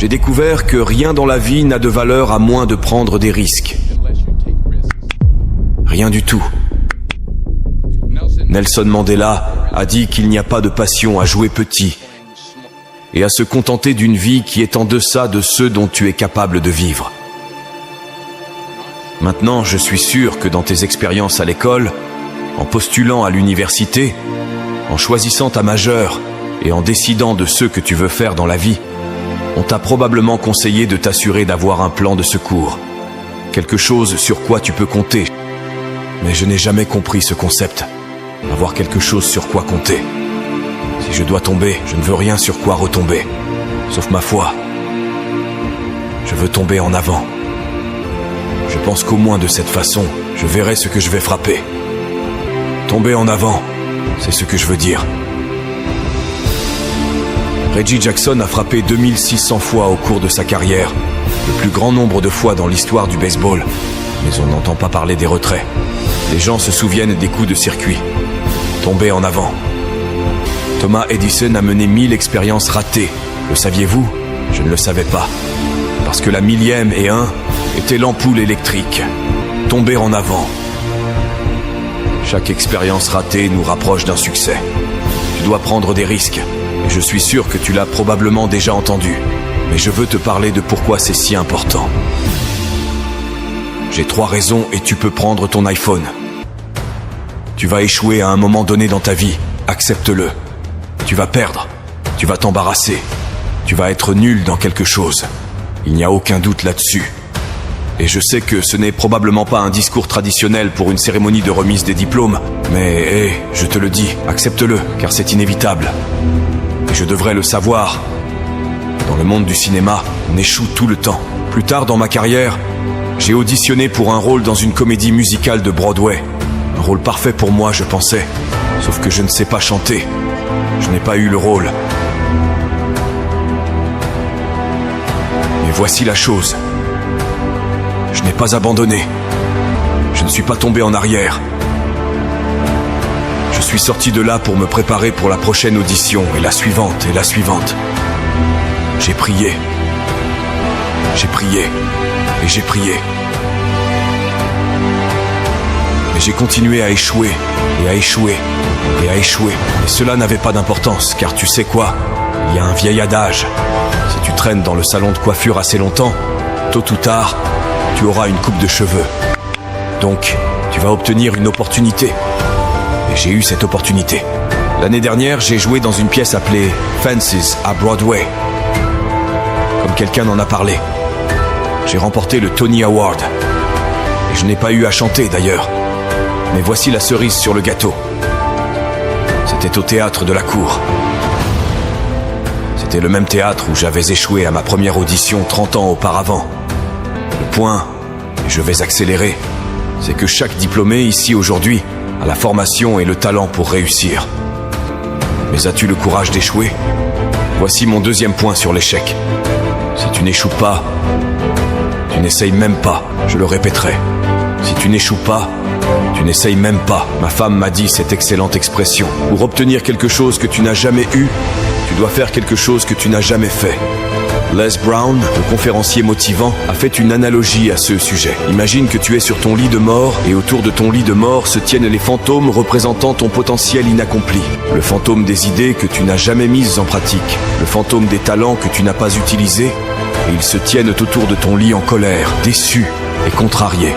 j'ai découvert que rien dans la vie n'a de valeur à moins de prendre des risques. Rien du tout. Nelson Mandela a dit qu'il n'y a pas de passion à jouer petit et à se contenter d'une vie qui est en deçà de ceux dont tu es capable de vivre. Maintenant, je suis sûr que dans tes expériences à l'école, en postulant à l'université, en choisissant ta majeure et en décidant de ce que tu veux faire dans la vie, on t'a probablement conseillé de t'assurer d'avoir un plan de secours, quelque chose sur quoi tu peux compter. Mais je n'ai jamais compris ce concept, avoir quelque chose sur quoi compter. Si je dois tomber, je ne veux rien sur quoi retomber, sauf ma foi. Je veux tomber en avant. Je pense qu'au moins de cette façon, je verrai ce que je vais frapper. Tomber en avant, c'est ce que je veux dire. Reggie Jackson a frappé 2600 fois au cours de sa carrière, le plus grand nombre de fois dans l'histoire du baseball. Mais on n'entend pas parler des retraits. Les gens se souviennent des coups de circuit. Tomber en avant. Thomas Edison a mené 1000 expériences ratées. Le saviez-vous? Je ne le savais pas. Parce que la 1000e était l'ampoule électrique. Tomber en avant. Chaque expérience ratée nous rapproche d'un succès. Tu dois prendre des risques. Et je suis sûr que tu l'as probablement déjà entendu. Mais je veux te parler de pourquoi c'est si important. J'ai 3 raisons et tu peux prendre ton iPhone. Tu vas échouer à un moment donné dans ta vie. Accepte-le. Tu vas perdre. Tu vas t'embarrasser. Tu vas être nul dans quelque chose. Il n'y a aucun doute là-dessus. Et je sais que ce n'est probablement pas un discours traditionnel pour une cérémonie de remise des diplômes, mais je te le dis, accepte-le, car c'est inévitable. Et je devrais le savoir. Dans le monde du cinéma, on échoue tout le temps. Plus tard dans ma carrière, j'ai auditionné pour un rôle dans une comédie musicale de Broadway. Un rôle parfait pour moi, je pensais. Sauf que je ne sais pas chanter. Je n'ai pas eu le rôle. Mais voici la chose. Je n'ai pas abandonné. Je ne suis pas tombé en arrière. Je suis sorti de là pour me préparer pour la prochaine audition, et la suivante, et la suivante. J'ai prié. J'ai prié. Et j'ai prié. Mais j'ai continué à échouer, et à échouer, et à échouer. Et cela n'avait pas d'importance, car tu sais quoi? Il y a un vieil adage. Si tu traînes dans le salon de coiffure assez longtemps, tôt ou tard, tu auras une coupe de cheveux. Donc, tu vas obtenir une opportunité. Et j'ai eu cette opportunité. L'année dernière, j'ai joué dans une pièce appelée Fences à Broadway. Comme quelqu'un en a parlé. J'ai remporté le Tony Award. Et je n'ai pas eu à chanter d'ailleurs. Mais voici la cerise sur le gâteau. C'était au théâtre de la cour. C'était le même théâtre où j'avais échoué à ma première audition 30 ans auparavant. Le point, et je vais accélérer, c'est que chaque diplômé ici aujourd'hui a la formation et le talent pour réussir. Mais as-tu le courage d'échouer? Voici mon deuxième point sur l'échec. Si tu n'échoues pas, tu n'essayes même pas, je le répéterai. Si tu n'échoues pas, tu n'essayes même pas. Ma femme m'a dit cette excellente expression. Pour obtenir quelque chose que tu n'as jamais eu, tu dois faire quelque chose que tu n'as jamais fait. Les Brown, le conférencier motivant, a fait une analogie à ce sujet. Imagine que tu es sur ton lit de mort et autour de ton lit de mort se tiennent les fantômes représentant ton potentiel inaccompli. Le fantôme des idées que tu n'as jamais mises en pratique. Le fantôme des talents que tu n'as pas utilisés. Et ils se tiennent autour de ton lit en colère, déçus et contrariés.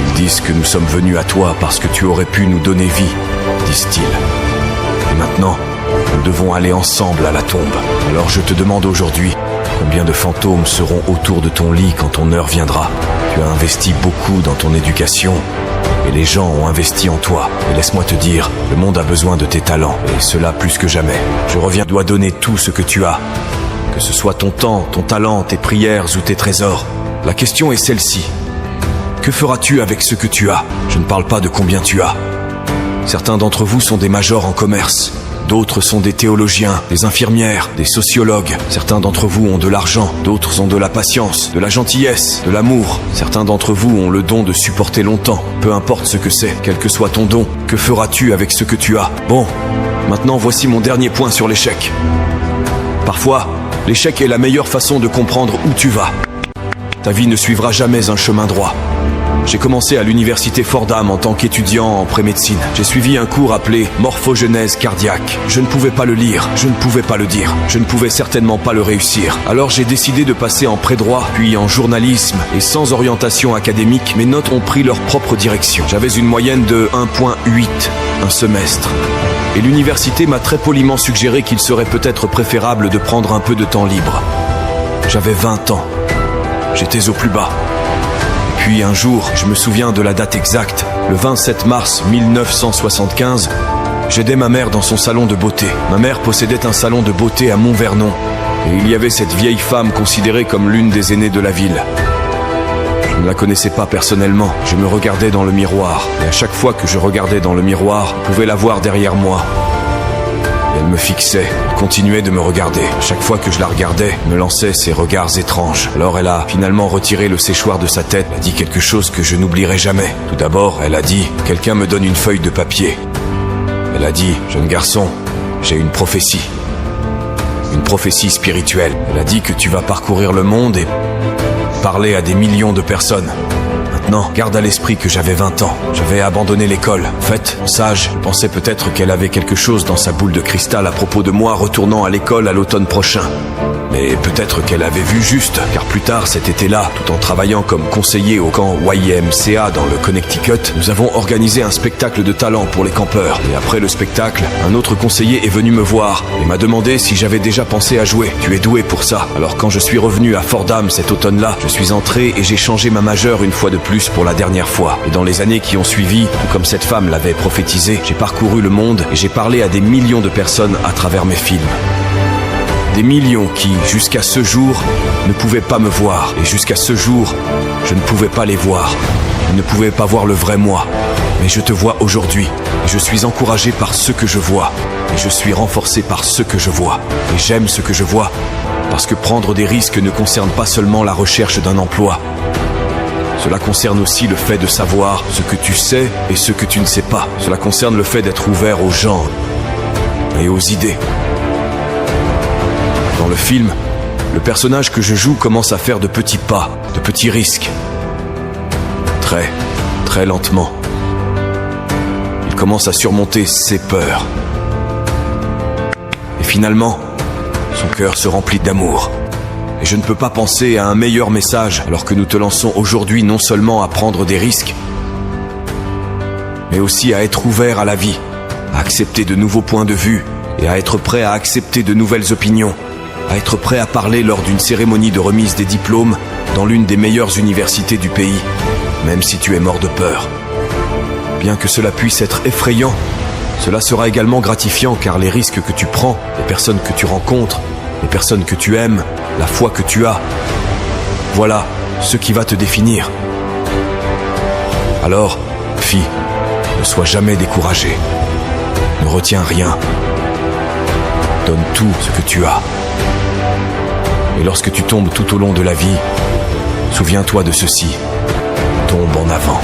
Ils disent que nous sommes venus à toi parce que tu aurais pu nous donner vie, disent-ils. Et maintenant, nous devons aller ensemble à la tombe. Alors je te demande aujourd'hui, combien de fantômes seront autour de ton lit quand ton heure viendra? Tu as investi beaucoup dans ton éducation et les gens ont investi en toi. Et laisse-moi te dire, le monde a besoin de tes talents et cela plus que jamais. Je reviens, tu dois donner tout ce que tu as. Que ce soit ton temps, ton talent, tes prières ou tes trésors. La question est celle-ci. Que feras-tu avec ce que tu as? Je ne parle pas de combien tu as. Certains d'entre vous sont des majors en commerce. D'autres sont des théologiens, des infirmières, des sociologues. Certains d'entre vous ont de l'argent, d'autres ont de la patience, de la gentillesse, de l'amour. Certains d'entre vous ont le don de supporter longtemps. Peu importe ce que c'est, quel que soit ton don, que feras-tu avec ce que tu as? Bon, maintenant voici mon dernier point sur l'échec. Parfois, L'échec est la meilleure façon de comprendre où tu vas. Ta vie ne suivra jamais un chemin droit. J'ai commencé à l'université Fordham en tant qu'étudiant en pré-médecine. J'ai suivi un cours appelé morphogenèse cardiaque. Je ne pouvais pas le lire, je ne pouvais pas le dire, je ne pouvais certainement pas le réussir. Alors j'ai décidé de passer en pré-droit, puis en journalisme, et sans orientation académique, mes notes ont pris leur propre direction. J'avais une moyenne de 1,8 un semestre. Et l'université m'a très poliment suggéré qu'il serait peut-être préférable de prendre un peu de temps libre. J'avais 20 ans. J'étais au plus bas. Puis un jour, je me souviens de la date exacte, le 27 mars 1975, j'aidais ma mère dans son salon de beauté. Ma mère possédait un salon de beauté à Mont-Vernon, et il y avait cette vieille femme considérée comme l'une des aînées de la ville. Je ne la connaissais pas personnellement, je me regardais dans le miroir, et à chaque fois que je regardais dans le miroir, je pouvais la voir derrière moi. Elle me fixait, continuait de me regarder. Chaque fois que je la regardais, elle me lançait ses regards étranges. Alors elle a finalement retiré le séchoir de sa tête. Elle a dit quelque chose que je n'oublierai jamais. Tout d'abord, elle a dit « Quelqu'un me donne une feuille de papier ». Elle a dit « Jeune garçon, j'ai une prophétie. Une prophétie spirituelle. Elle a dit que tu vas parcourir le monde et parler à des millions de personnes. » Maintenant, garde à l'esprit que j'avais 20 ans. J'avais abandonné l'école. En fait, sage, je pensais peut-être qu'elle avait quelque chose dans sa boule de cristal à propos de moi retournant à l'école à l'automne prochain. Mais peut-être qu'elle avait vu juste, car plus tard cet été-là, tout en travaillant comme conseiller au camp YMCA dans le Connecticut, nous avons organisé un spectacle de talent pour les campeurs. Et après le spectacle, un autre conseiller est venu me voir et m'a demandé si j'avais déjà pensé à jouer. Tu es doué pour ça. Alors quand je suis revenu à Fordham cet automne-là, je suis entré et j'ai changé ma majeure une fois de plus pour la dernière fois. Et dans les années qui ont suivi, tout comme cette femme l'avait prophétisé, j'ai parcouru le monde et j'ai parlé à des millions de personnes à travers mes films. Des millions qui, jusqu'à ce jour, ne pouvaient pas me voir. Et jusqu'à ce jour, je ne pouvais pas les voir. Je ne pouvais pas voir le vrai moi. Mais je te vois aujourd'hui. Et je suis encouragé par ce que je vois. Et je suis renforcé par ce que je vois. Et j'aime ce que je vois. Parce que prendre des risques ne concerne pas seulement la recherche d'un emploi. Cela concerne aussi le fait de savoir ce que tu sais et ce que tu ne sais pas. Cela concerne le fait d'être ouvert aux gens et aux idées. Dans le film, le personnage que je joue commence à faire de petits pas, de petits risques. Très, très lentement. Il commence à surmonter ses peurs. Et finalement, son cœur se remplit d'amour. Et je ne peux pas penser à un meilleur message alors que nous te lançons aujourd'hui non seulement à prendre des risques, mais aussi à être ouvert à la vie, à accepter de nouveaux points de vue et à être prêt à accepter de nouvelles opinions, à être prêt à parler lors d'une cérémonie de remise des diplômes dans l'une des meilleures universités du pays, même si tu es mort de peur. Bien que cela puisse être effrayant, cela sera également gratifiant car les risques que tu prends, les personnes que tu rencontres, les personnes que tu aimes, la foi que tu as, voilà ce qui va te définir. Alors, fille, ne sois jamais découragée. Ne retiens rien. Donne tout ce que tu as. Et lorsque tu tombes tout au long de la vie, souviens-toi de ceci. Tombe en avant.